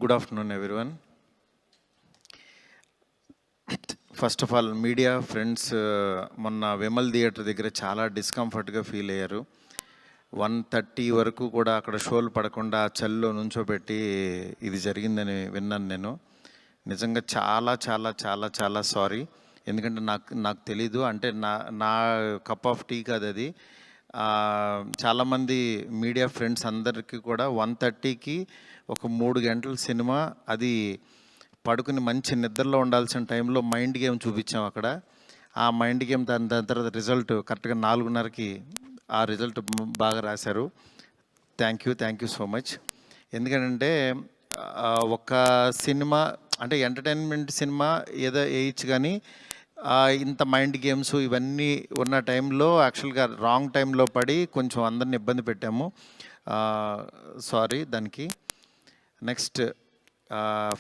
Good afternoon everyone. First of all media friends, మొన్న Vimal theatre దగ్గర చాలా డిస్కంఫర్ట్గా ఫీల్ అయ్యారు. 1:30 వరకు కూడా అక్కడ షోలు పడకుండా చల్లో నుంచోబెట్టి ఇది జరిగిందని విన్నాను నేను. నిజంగా చాలా చాలా చాలా చాలా సారీ. ఎందుకంటే నాకు తెలీదు, అంటే నా కప్ ఆఫ్ టీ కాదు అది. చాలామంది మీడియా ఫ్రెండ్స్ అందరికీ కూడా 1:30కి ఒక 3 గంటల సినిమా, అది పడుకుని మంచి నిద్రలో ఉండాల్సిన టైంలో మైండ్ గేమ్ చూపించాం అక్కడ. ఆ మైండ్ గేమ్ దాని తర్వాత రిజల్ట్ కరెక్ట్గా 4:30కి ఆ రిజల్ట్ బాగా రాశారు. Thank you so much. ఎందుకంటే ఒక సినిమా అంటే ఎంటర్టైన్మెంట్ సినిమా ఏదో వేయచ్చు, కానీ ఇంత మైండ్ గేమ్స్ ఇవన్నీ ఉన్న టైంలో యాక్చువల్గా రాంగ్ టైంలో పడి కొంచెం అందరిని ఇబ్బంది పెట్టాము. సారీ దానికి. నెక్స్ట్,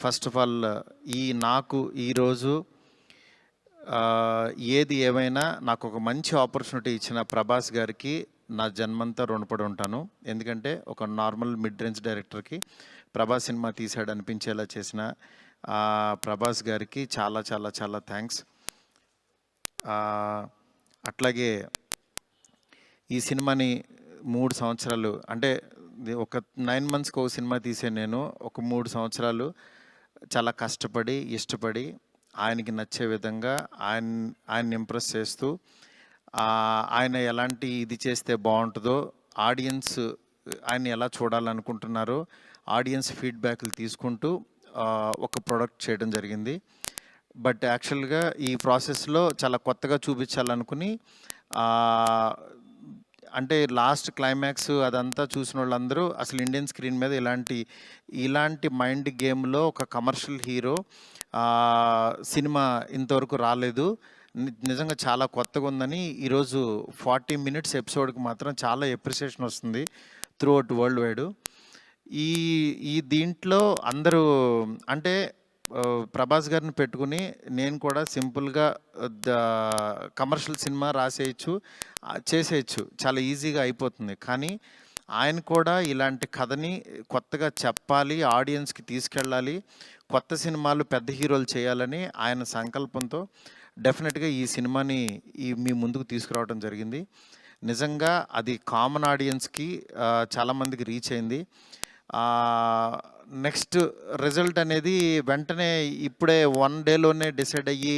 ఫస్ట్ ఆఫ్ ఆల్ నాకు ఈరోజు ఏది ఏమైనా నాకు ఒక మంచి ఆపర్చునిటీ ఇచ్చిన ప్రభాస్ గారికి నా జన్మంతా రుణపడి ఉంటాను. ఎందుకంటే ఒక నార్మల్ మిడ్ రేంజ్ డైరెక్టర్కి ప్రభాస్ సినిమా తీసాడు అనిపించేలా చేసిన ప్రభాస్ గారికి చాలా చాలా చాలా థ్యాంక్స్. అట్లాగే ఈ సినిమాని 3 సంవత్సరాలు, అంటే ఒక 9 మంత్స్కి ఒక సినిమా తీసే నేను ఒక 3 సంవత్సరాలు చాలా కష్టపడి ఇష్టపడి ఆయనకి నచ్చే విధంగా ఆయన్ని ఇంప్రెస్ చేస్తూ, ఆయన ఎలాంటి ఇది చేస్తే బాగుంటుందో, ఆడియన్స్ ఆయన ఎలా చూడాలనుకుంటున్నారో ఆడియన్స్ ఫీడ్బ్యాక్లు తీసుకుంటూ ఒక ప్రోడక్ట్ చేయడం జరిగింది. బట్ యాక్చువల్గా ఈ ప్రాసెస్లో చాలా కొత్తగా చూపించాలనుకుని, అంటే లాస్ట్ క్లైమాక్స్ అదంతా చూసిన వాళ్ళందరూ అసలు ఇండియన్ స్క్రీన్ మీద ఇలాంటి మైండ్ గేమ్లో ఒక కమర్షియల్ హీరో సినిమా ఇంతవరకు రాలేదు, నిజంగా చాలా కొత్తగా ఉందని ఈరోజు 40 మినిట్స్ ఎపిసోడ్కి మాత్రం చాలా ఎప్రిసియేషన్ వస్తుంది త్రూ అవుట్ వరల్డ్ వైడ్. ఈ దీంట్లో అందరూ అంటే ప్రభాస్ గారిని పెట్టుకుని నేను కూడా సింపుల్గా కమర్షియల్ సినిమా రాసేయచ్చు, చేసేయచ్చు, చాలా ఈజీగా అయిపోతుంది. కానీ ఆయన కూడా ఇలాంటి కథని కొత్తగా చెప్పాలి, ఆడియన్స్కి తీసుకెళ్ళాలి, కొత్త సినిమాలు పెద్ద హీరోలు చేయాలని ఆయన సంకల్పంతో డెఫినెట్గా ఈ సినిమాని మీ ముందుకు తీసుకురావడం జరిగింది. నిజంగా అది కామన్ ఆడియన్స్కి చాలామందికి రీచ్ అయింది. నెక్స్ట్ రిజల్ట్ అనేది వెంటనే ఇప్పుడే 1 డేలోనే డిసైడ్ అయ్యి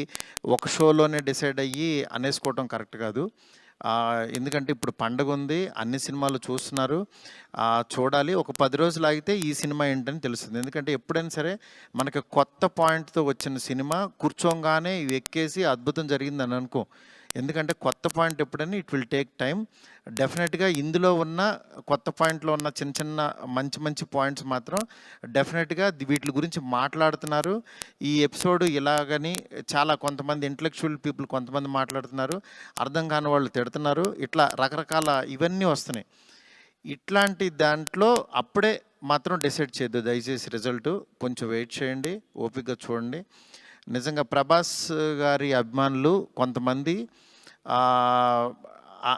ఒక షోలోనే డిసైడ్ అయ్యి అనేసుకోవటం కరెక్ట్ కాదు. ఎందుకంటే ఇప్పుడు పండగ ఉంది, అన్ని సినిమాలు చూస్తున్నారు, చూడాలి. ఒక 10 రోజులు ఆగితే ఈ సినిమా ఏంటని తెలుస్తుంది. ఎందుకంటే ఎప్పుడైనా సరే మనకి కొత్త పాయింట్తో వచ్చిన సినిమా కూర్చోగానే ఎక్కేసి అద్భుతం జరిగిందని అనుకో. ఎందుకంటే కొత్త పాయింట్ ఎప్పుడని ఇట్ విల్ టేక్ టైం. డెఫినెట్గా ఇందులో ఉన్న కొత్త పాయింట్లో ఉన్న చిన్న చిన్న మంచి పాయింట్స్ మాత్రం డెఫినెట్గా వీటి గురించి మాట్లాడుతున్నారు. ఈ ఎపిసోడ్ ఇలాగని చాలా కొంతమంది ఇంటలెక్చువల్ పీపుల్ కొంతమంది మాట్లాడుతున్నారు, అర్థం కాని వాళ్ళు తిడుతున్నారు, ఇట్లా రకరకాల ఇవన్నీ వస్తున్నాయి. ఇట్లాంటి దాంట్లో అప్పుడే మాత్రం డిసైడ్ చేయొద్దు దయచేసి. రిజల్ట్ కొంచెం వెయిట్ చేయండి, ఓపికగా చూడండి. నిజంగా ప్రభాస్ గారి అభిమానులు కొంతమంది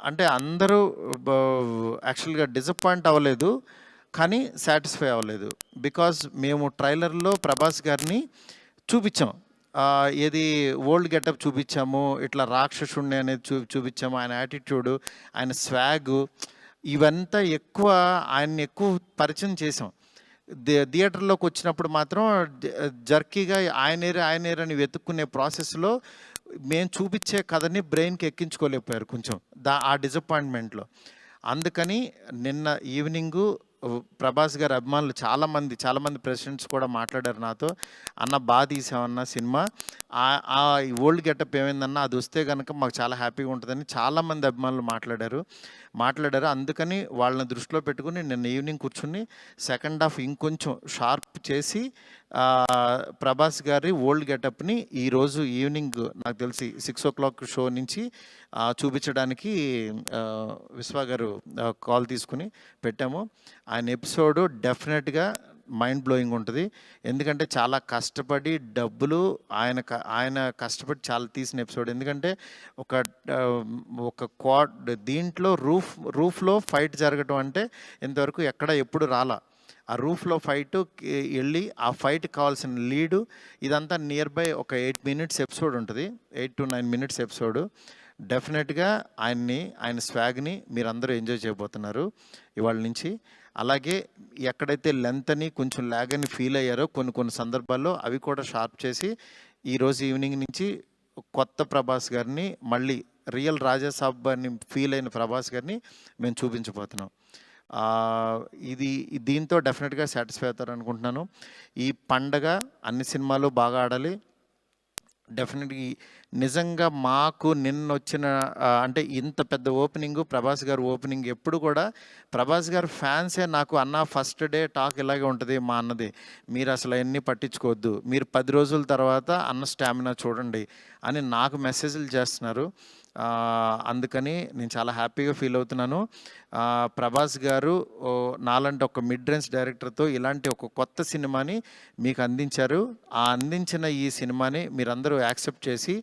అంటే అందరూ యాక్చువల్గా డిసప్పాయింట్ అవ్వలేదు, కానీ సాటిస్ఫై అవ్వలేదు. బికాజ్ మేము ట్రైలర్లో ప్రభాస్ గారిని చూపించాం, ఏది ఓల్డ్ గెటప్ చూపించాము, ఇట్లా రాక్షసుణ్ణి అనేది చూపించాము, ఆయన యాటిట్యూడు, ఆయన స్వాగు, ఇవంతా ఆయన్ని ఎక్కువ పరిచయం చేసాం. థియేటర్లోకి వచ్చినప్పుడు మాత్రం జర్కీగా ఆయనేరని వెతుక్కునే ప్రాసెస్లో మేము చూపించే కథని బ్రెయిన్కి ఎక్కించుకోలేకపోయారు కొంచెం ఆ డిసప్పాయింట్మెంట్లో. అందుకని నిన్న ఈవినింగు ప్రభాస్ గారి అభిమానులు చాలామంది ప్రెసిడెంట్స్ కూడా మాట్లాడారు నాతో, అన్న బాగా తీసామన్న సినిమా, ఆ ఓల్డ్ గెటప్ ఏమైందన్నా అది వస్తే కనుక మాకు చాలా హ్యాపీగా ఉంటుందని చాలామంది అభిమానులు మాట్లాడారు. అందుకని వాళ్ళని దృష్టిలో పెట్టుకుని నిన్న ఈవినింగ్ కూర్చుని సెకండ్ హాఫ్ ఇంకొంచెం షార్ప్ చేసి ప్రభాస్ గారి ఓల్డ్ గెటప్ని ఈరోజు ఈవినింగ్ నాకు తెలిసి 6 o'clock షో నుంచి చూపించడానికి విశ్వ గారు కాల్ తీసుకుని పెట్టాము. ఆయన ఎపిసోడు డెఫినెట్గా మైండ్ బ్లోయింగ్ ఉంటుంది. ఎందుకంటే చాలా కష్టపడి డబ్బులు ఆయన కష్టపడి చాలా తీసిన ఎపిసోడ్. ఎందుకంటే ఒక దీంట్లో రూఫ్లో ఫైట్ జరగటం అంటే ఇంతవరకు ఎప్పుడు రాలా. ఆ రూఫ్లో ఫైట్ వెళ్ళి ఆ ఫైట్కి కావాల్సిన లీడు ఇదంతా నియర్ బై ఒక 8 మినిట్స్ ఎపిసోడ్ ఉంటుంది, 8 to 9 మినిట్స్ ఎపిసోడ్. డెఫినెట్గా ఆయన స్వాగ్ని మీరందరూ ఎంజాయ్ చేయబోతున్నారు ఇవాళ నుంచి. అలాగే ఎక్కడైతే లెంత్ అని కొంచెం ల్యాగ్ అని ఫీల్ అయ్యారో కొన్ని సందర్భాల్లో అవి కూడా షార్ప్ చేసి ఈరోజు ఈవినింగ్ నుంచి కొత్త ప్రభాస్ గారిని, మళ్ళీ రియల్ రాజాసాబ్ అని ఫీల్ అయిన ప్రభాస్ గారిని మేము చూపించబోతున్నాం. ఇది దీంతో డెఫినెట్గా సాటిస్ఫై అవుతారు అనుకుంటున్నాను. ఈ పండగ అన్ని సినిమాలు బాగా ఆడాలి. డెఫినెట్గా నిజంగా మాకు నిన్నొచ్చిన అంటే ఇంత పెద్ద ఓపెనింగు, ప్రభాస్ గారు ఓపెనింగ్ ఎప్పుడు కూడా ప్రభాస్ గారు ఫ్యాన్సే నాకు అన్న ఫస్ట్ డే టాక్ ఇలాగే ఉంటుంది మా అన్నది, మీరు అసలు అవన్నీ పట్టించుకోవద్దు, మీరు 10 రోజుల తర్వాత అన్న స్టామినా చూడండి అని నాకు మెసేజ్లు చేస్తున్నారు. అందుకని నేను చాలా హ్యాపీగా ఫీల్ అవుతున్నాను. ప్రభాస్ గారు నాలాంటి ఒక మిడ్ రేంజ్ డైరెక్టర్తో ఇలాంటి ఒక కొత్త సినిమాని మీకు అందించారు. అందించిన ఈ సినిమాని మీరందరూ యాక్సెప్ట్ చేసి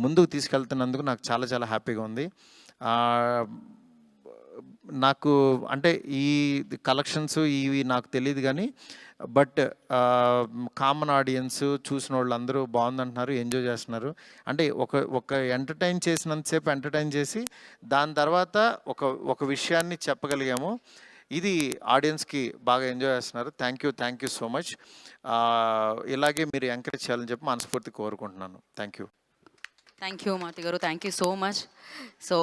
ముందుకు తీసుకెళ్తున్నందుకు నాకు చాలా చాలా హ్యాపీగా ఉంది. నాకు అంటే ఈ కలెక్షన్స్ ఇవి నాకు తెలియదు కానీ బట్ కామన్ ఆడియన్స్ చూసిన వాళ్ళందరూ బాగుందంటున్నారు, ఎంజాయ్ చేస్తున్నారు. అంటే ఒక ఎంటర్టైన్ చేసినంతసేపు ఎంటర్టైన్ చేసి దాని తర్వాత ఒక విషయాన్ని చెప్పగలిగాము. ఇది ఆడియన్స్కి బాగా ఎంజాయ్ చేస్తున్నారు. Thank you so much. ఇలాగే మీరు ఎంకరేజ్ చేయాలని చెప్పి మనస్ఫూర్తి కోరుకుంటున్నాను. థ్యాంక్ యూ మారుతి గారు, thank you so much. So